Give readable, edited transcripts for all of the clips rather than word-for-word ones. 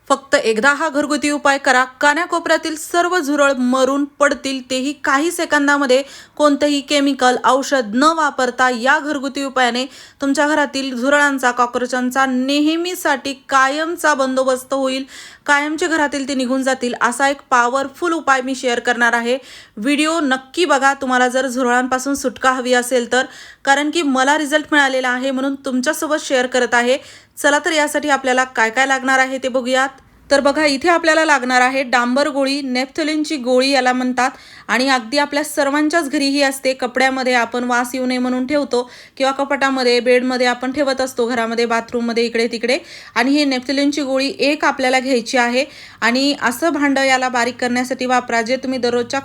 फक्त एकदा हा घरगुती उपाय करा, कानाकोपऱ्यातील सर्व झुरळ मरून पडतील, तेही काही सेकंदामध्ये. कोणतेही केमिकल औषध न वापरता या घरगुती उपायाने तुमच्या घरातील झुरळांचा, कॉकरोचांचा नेहमीसाठी कायमचा बंदोबस्त होईल. कायमचे घरातील ते निघून जातील असा एक पॉवरफुल उपाय मी शेअर करणार आहे. व्हिडिओ नक्की बघा तुम्हाला जर झुरळांपासून सुटका हवी असेल तर, कारण की मला रिझल्ट मिळालेला आहे म्हणून तुमच्यासोबत शेअर करत आहे. चला तर यासाठी आपल्याला काय काय लागणार आहे ते बघूयात. तर बघा, इथे आपल्याला लागणार आहे डांबर गोळी, नेफ्थलिनची गोळी याला म्हणतात, आणि अगदी आपल्या सर्वांच्याच घरी ही असते. कपड्यामध्ये आपण वास येऊ नये म्हणून ठेवतो, किंवा कपाटामध्ये, बेडमध्ये आपण ठेवत असतो, घरामध्ये, बाथरूममध्ये, इकडे तिकडे. आणि ही नेफ्थलिनची गोळी एक आपल्याला घ्यायची आहे. आणि असं भांडं याला बारीक करण्यासाठी वापरा जे तुम्ही दररोजच्या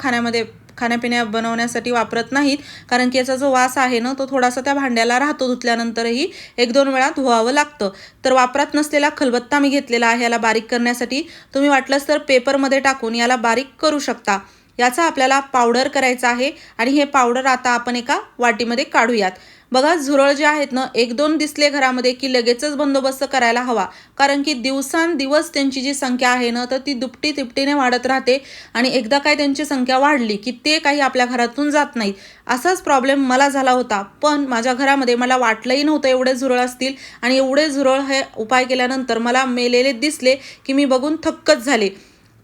खाण्यापिण्या बनवण्यासाठी वापरत नाहीत, कारण की याचा जो वास आहे ना तो थोडासा त्या भांड्याला राहतो. धुतल्यानंतरही 1-2 वेळा धुवावं लागतं. तर वापरात नसलेला खलबत्ता मी घेतलेला आहे याला बारीक करण्यासाठी. तुम्ही वाटलंच तर पेपरमध्ये टाकून याला बारीक करू शकता. याचा आपल्याला पावडर करायचा आहे, आणि हे पावडर आता आपण एका वाटीमध्ये काढूयात. बघा, झुरळ जे आहेत ना, 1-2 दिसले घरामध्ये की लगेचच बंदोबस्त करायला हवा, कारण की दिवसांदिवस त्यांची जी संख्या आहे ना तर ती दुपटी तिपटीने वाढत राहते. आणि एकदा काय त्यांची संख्या वाढली की ते काही आपल्या घरातून जात नाहीत. असाच प्रॉब्लेम मला झाला होता, पण माझ्या घरामध्ये मला वाटलंही नव्हतं एवढे झुरळ असतील. आणि एवढे झुरळ हे उपाय केल्यानंतर मला मेलेले दिसले की मी बघून थक्कच झाले.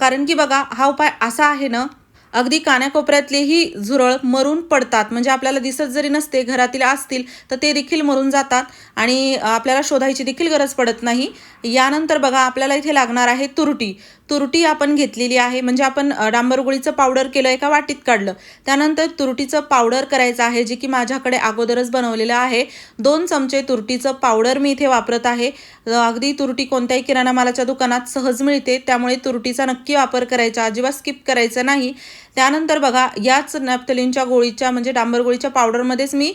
कारण की बघा, हा उपाय असा आहे ना, अगदी कानाकोपऱ्यातलेही झुरळ मरून पडतात. म्हणजे आपल्याला दिसत जरी नसते, घरातील असतील तर ते देखील मरून जातात, आणि आपल्याला शोधायची देखील गरज पडत नाही. यानंतर बघा, आपल्याला इथे लागणार आहे तुरटी आपण घेतलेली आहे. म्हणजे आपण डांबर गोळीचं पावडर केलं, एका वाटीत काढलं. त्यानंतर तुरटीचं पावडर करायचं आहे, जे की माझ्याकडे अगोदरच बनवलेलं आहे. 2 चमचे तुरटीचं पावडर मी इथे वापरत आहे. अगदी तुरटी कोणत्याही किराणा मालाच्या दुकानात सहज मिळते, त्यामुळे तुरटीचा नक्की वापर करायचा, अजिबात स्किप करायचं नाही. त्यानंतर बघा, याच नेफ्थलिनच्या गोळीच्या म्हणजे डांबर गोळीच्या पावडरमध्येच मी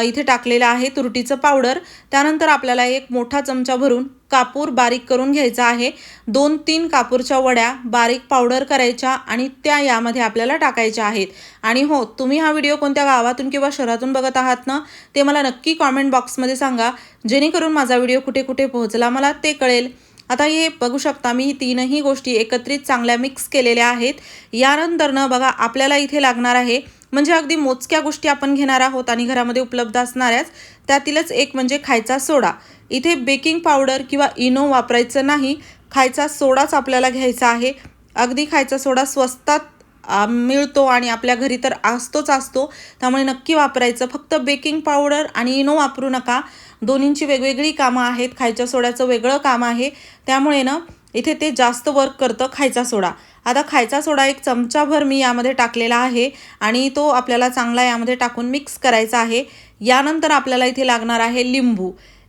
इथे टाकलेलं आहे तुरटीचं पावडर. त्यानंतर आपल्याला एक मोठा चमचा भरून कापूर बारीक करून घ्यायचा आहे. 2-3 कापूरच्या वड्या बारीक पावडर करायच्या आणि त्या यामध्ये आपल्याला टाकायच्या आहेत. आणि हो, तुम्ही हा व्हिडिओ कोणत्या गावातून किंवा शहरातून बघत आहात ना, ते मला नक्की कॉमेंट बॉक्समध्ये सांगा, जेणेकरून माझा व्हिडिओ कुठे कुठे पोहोचला मला ते कळेल. आता हे बघू शकता, मी 3ही गोष्टी एकत्रित चांगल्या मिक्स केलेल्या आहेत. यानंतर ना बघा, आपल्याला इथे लागणार आहे, म्हणजे अगदी मोजक्या गोष्टी आपण घेणार आहोत आणि घरामध्ये उपलब्ध असणाऱ्याच, त्यातीलच एक म्हणजे खायचा सोडा. इथे बेकिंग पावडर किंवा इनो वापरायचं नाही, खायचा सोडाच आपल्याला घ्यायचा आहे. अगदी खायचा सोडा स्वस्तात मिळतो आणि आपल्या घरी तर असतो, त्यामुळे नक्की वापरायचं. फक्त बेकिंग पावडर आणि इनो वापरू नका. दोन्हींची वेगवेगळी कामं आहेत. खायच्या सोड्याचं वेगळं काम आहे, त्यामुळे ना इथे ते जास्त वर्क करतं, खायचा सोडा. आता खायचा सोडा 1 चमचाभर मी यामध्ये टाकलेला आहे, आणि तो आपल्याला चांगला यामध्ये टाकून मिक्स करायचा आहे. यानंतर आपल्याला इथे लागणार आहे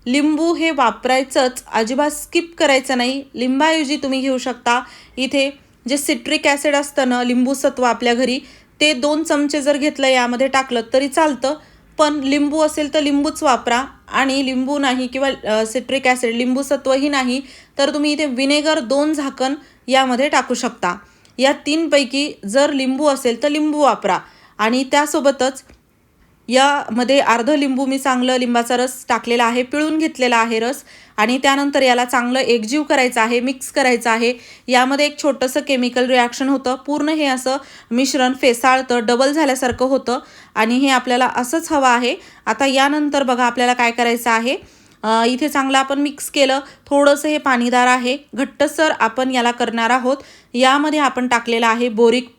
लिंबू हे वापरायचंच, अजिबात स्किप करायचं नाही. लिंबाऐवजी तुम्ही घेऊ शकता इथे जे सिट्रिक ॲसिड असतं ना, लिंबू सत्व आपल्या घरी, ते 2 चमचे जर घेतलं यामध्ये टाकलं तरी चालतं. पण लिंबू असेल तर लिंबूच वापरा, आणि लिंबू नाही किंवा सिट्रिक ॲसिड, लिंबू सत्वही नाही तर तुम्ही इथे विनेगर 2 झाकण यामध्ये टाकू शकता. या 3पैकी जर लिंबू असेल तर लिंबू वापरा. आणि त्यासोबतच यामध्ये अर्ध लिंबू मी चांगलं लिंबाचा रस टाकलेला आहे, पिळून घेतलेला आहे रस. आणि त्यानंतर याला चांगलं एकजीव करायचं आहे, मिक्स करायचं आहे. यामध्ये एक छोटंसं केमिकल रिॲक्शन होतं, पूर्ण हे असं मिश्रण फेसाळतं, डबल झाल्यासारखं होतं, आणि हे आपल्याला असंच हवं आहे. आता यानंतर बघा, आपल्याला काय करायचं आहे, इथे चांगलं आपण मिक्स केलं. थोडंसं हे पाणीदार आहे, घट्टसर आपण याला करणार आहोत. यामध्ये आपण टाकलेलं आहे बोरिक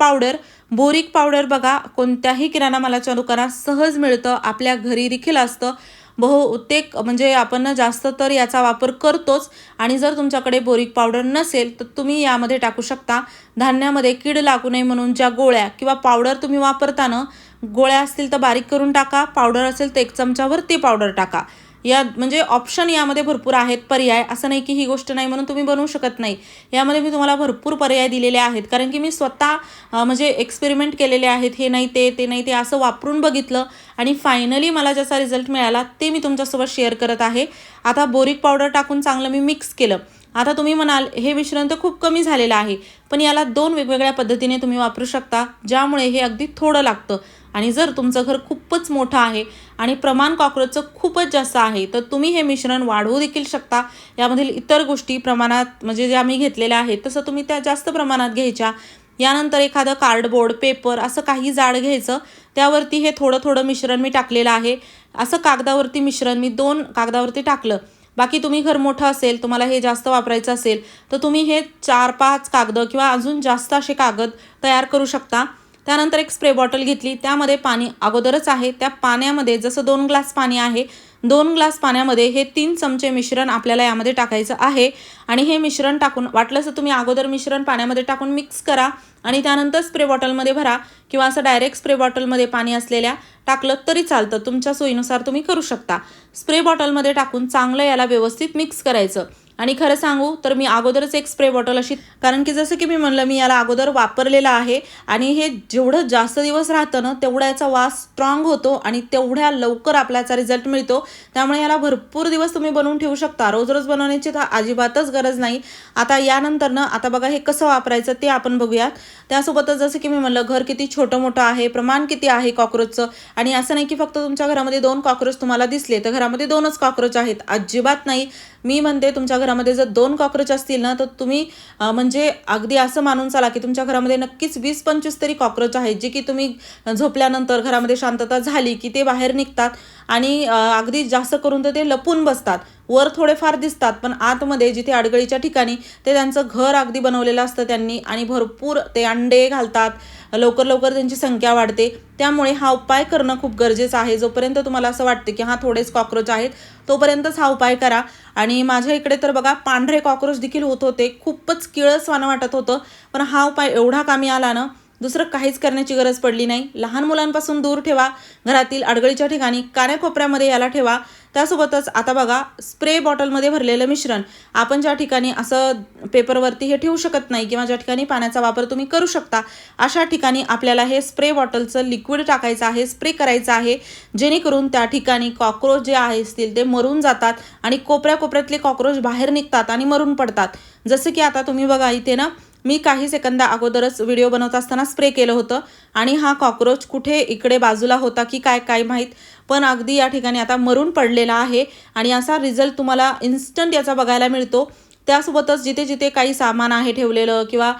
पावडर बघा, कोणत्याही किराणा मालाच्या दुकानात सहज मिळतं, आपल्या घरी देखील असतं. बहुतेक म्हणजे आपण जास्त तर याचा वापर करतोच. आणि जर तुमच्याकडे बोरिक पावडर नसेल तर तुम्ही यामध्ये टाकू शकता. धान्यामध्ये कीड लागू नये म्हणून ज्या गोळ्या किंवा पावडर तुम्ही वापरता ना, गोळ्या असतील तर बारीक करून टाका, पावडर असेल तर 1 चमचाभर ते पावडर टाका. या म्हणजे ऑप्शन यामध्ये भरपूर आहेत, पर्याय. असं नाही की ही गोष्ट नाही म्हणून तुम्ही बनवू शकत नाही. यामध्ये मी तुम्हाला भरपूर पर्याय दिलेले आहेत, कारण की मी स्वतः म्हणजे एक्सपेरिमेंट केलेले आहेत. हे नाही ते नाही ते असं वापरून बघितलं, आणि फायनली मला ज्याचा रिझल्ट मिळाला ते मी तुमच्यासोबत शेअर करत आहे. आता बोरिक पावडर टाकून चांगलं मी मिक्स केलं. आता तुम्ही म्हणाल हे मिश्रण तर खूप कमी झालेलं आहे, पण याला 2 वेगवेगळ्या पद्धतीने तुम्ही वापरू शकता, ज्यामुळे हे अगदी थोडं लागतं. आणि जर तुमचं घर खूपच मोठं आहे आणि प्रमाण कॉक्रोचचं खूपच जास्त आहे तर तुम्ही हे मिश्रण वाढवू देखील शकता. यामधील इतर गोष्टी प्रमाणात म्हणजे ज्या मी घेतलेल्या आहेत तसं तुम्ही त्या जास्त प्रमाणात घ्यायच्या. यानंतर एखादं कार्डबोर्ड पेपर असं काही जाड घ्यायचं, त्यावरती हे थोडं थोडं मिश्रण मी टाकलेलं आहे. असं कागदावरती मिश्रण मी 2 कागदावरती टाकलं. बाकी तुम्ही घर मोठं असेल, तुम्हाला हे जास्त वापरायचं असेल तर तुम्ही हे 4-5 कागदं किंवा अजून जास्त असे कागद तयार करू शकता. त्यानंतर एक स्प्रे बॉटल घेतली, त्यामध्ये पाणी अगोदरच आहे. त्या पाण्यामध्ये जसं 2 ग्लास पाणी आहे, 2 ग्लास पाण्यामध्ये हे 3 चमचे मिश्रण आपल्याला यामध्ये टाकायचं आहे. आणि हे मिश्रण टाकून वाटलंच तर तुम्ही अगोदर मिश्रण पाण्यामध्ये टाकून मिक्स करा आणि त्यानंतर स्प्रे बॉटलमध्ये भरा किंवा असं डायरेक्ट स्प्रे बॉटलमध्ये पाणी असलेल्या टाकलं तरी चालतं. तुमच्या सोयीनुसार तुम्ही करू शकता. स्प्रे बॉटलमध्ये टाकून चांगलं याला व्यवस्थित मिक्स करायचं. आणि खरं सांगू तर मी अगोदरच एक स्प्रे बॉटल अशी, कारण की जसं की मी म्हणलं मी याला अगोदर वापरलेलं आहे आणि हे जेवढं जास्त दिवस राहतं ना तेवढा याचा वास स्ट्रॉंग होतो आणि तेवढ्या लवकर आपल्याचा रिझल्ट मिळतो. त्यामुळे याला भरपूर दिवस तुम्ही बनवून ठेवू शकता. रोज रोज बनवण्याची तर अजिबातच गरज नाही. आता यानंतर ना आता बघा हे कसं वापरायचं ते आपण बघूयात. त्यासोबतच जसं की मी म्हणलं घर किती छोटं मोठं आहे, प्रमाण किती आहे कॉक्रोचचं, आणि असं नाही की फक्त तुमच्या घरामध्ये 2 कॉक्रोच तुम्हाला दिसले तर घरामध्ये 2च कॉक्रोच आहेत, अजिबात नाही. मी म्हणते तुमच्या घरामध्ये जर 2 कॉक्रोच असतील ना तर तुम्ही म्हणजे अगदी असं मानून चाला की तुमच्या घरामध्ये नक्कीच 20-25 तरी कॉक्रोच आहेत, जे की तुम्ही झोपल्यानंतर घरामध्ये शांतता झाली की ते बाहेर निघतात आणि अगदी जास्त करून तर ते लपून बसतात. वर थोडेफार दिसतात पण आतमध्ये जिथे अडगळीच्या ठिकाणी ते त्यांचं घर अगदी बनवलेलं असतं त्यांनी आणि भरपूर ते अंडे घालतात, लवकर लवकर त्यांची संख्या वाढते. त्यामुळे हा उपाय करणं खूप गरजेचं आहे. जोपर्यंत तुम्हाला असं वाटतं की थोडेच कॉक्रोच आहेत तोपर्यंतच हा उपाय करा. आणि माझ्या इकडे तर बघा पांढरे कॉक्रोच देखील होत होते, खूपच किळसवाणं वाटत होतं, पण हा उपाय एवढा कामी आला ना दुसरं काहीच करण्याची गरज पडली नाही. लहान मुलांपासून दूर ठेवा, घरातील अडगळीच्या ठिकाणी कान्याकोपऱ्यामध्ये याला ठेवा. त्यासोबतच आता बघा स्प्रे बॉटलमध्ये भरलेलं मिश्रण आपण ज्या ठिकाणी असं पेपरवरती हे ठेवू शकत नाही किंवा ज्या ठिकाणी पाण्याचा वापर तुम्ही करू शकता अशा ठिकाणी आपल्याला हे स्प्रे बॉटलचं लिक्विड टाकायचं आहे, स्प्रे करायचं आहे, जेणेकरून त्या ठिकाणी कॉक्रोच जे असतील ते मरून जातात आणि कोपऱ्यातले कॉक्रोच बाहेर निघतात आणि मरून पडतात. जसं की आता तुम्ही बघा इथे ना मी काही सेकंदा अगोदरच व्हिडिओ बनवत असताना स्प्रे केलं होतं आणि हा कॉक्रोच कुठे इकडे बाजूला होता की काय माहीत, पण अगदी या ठिकाणी आता मरून पडलेला आहे आणि असा रिझल्ट तुम्हाला इन्स्टंट याचा बघायला मिळतो. त्यासोबतच जिथे जिथे काही सामान आहे ठेवलेलं किंवा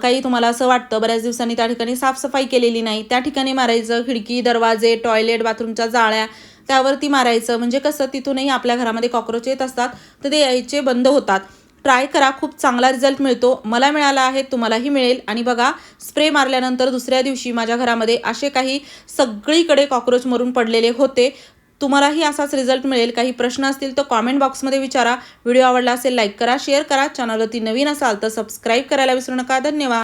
काही तुम्हाला असं वाटतं बऱ्याच दिवसांनी त्या ठिकाणी साफसफाई केलेली नाही त्या ठिकाणी मारायचं. खिडकी, दरवाजे, टॉयलेट, बाथरूमच्या जाळ्या त्यावरती मारायचं. म्हणजे कसं तिथूनही आपल्या घरामध्ये कॉक्रोच येत असतात तर ते यायचे बंद होतात. ट्राय करा, खूप चांगला रिझल्ट मिळतो. मला मिळाला आहे, तुम्हालाही मिळेल. आणि बघा स्प्रे मारल्यानंतर दुसऱ्या दिवशी माझ्या घरामध्ये असे काही सगळीकडे कॉक्रोच मरून पडलेले होते. तुम्हालाही असाच रिझल्ट मिळेल. काही प्रश्न असतील तर कॉमेंट बॉक्समध्ये विचारा. व्हिडिओ आवडला असेल लाईक करा, शेअर करा. चॅनलवरती नवीन असाल तर सबस्क्राईब करायला विसरू नका. धन्यवाद.